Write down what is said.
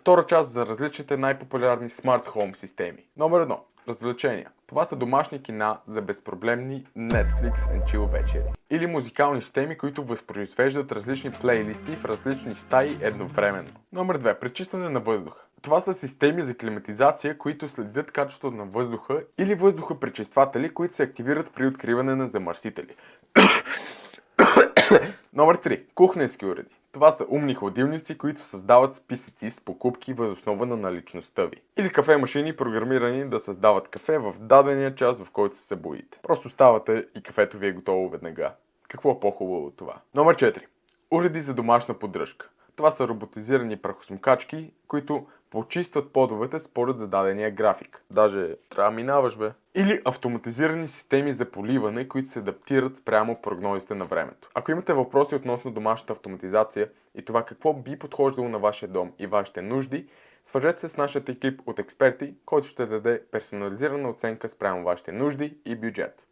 Втора част за различните най-популярни Smart Home системи. Номер 1. Развлечения. Това са домашни кина за безпроблемни Netflix and Chill вечери. Или музикални системи, които възпроизвеждат различни плейлисти в различни стаи едновременно. Номер 2. Пречистване на въздуха. Това са системи за климатизация, които следят качеството на въздуха или въздухопречистватели, които се активират при откриване на замърсители. Номер 3. Кухненски уреди. Това са умни хладилници, които създават списъци с покупки въз основа на наличността ви. Или кафе-машини, програмирани да създават кафе в дадения час, в който се събудите. Просто ставате и кафето ви е готово веднага. Какво е по-хубаво от това? Номер 4. Уреди за домашна поддръжка. Това са роботизирани прахосмокачки, които почистват подовете според зададения график. Даже трябва да минаваш, бе. Или автоматизирани системи за поливане, които се адаптират спрямо прогнозите на времето. Ако имате въпроси относно домашната автоматизация и това какво би подхождало на вашия дом и вашите нужди, свържете се с нашия екип от експерти, който ще даде персонализирана оценка спрямо вашите нужди и бюджет.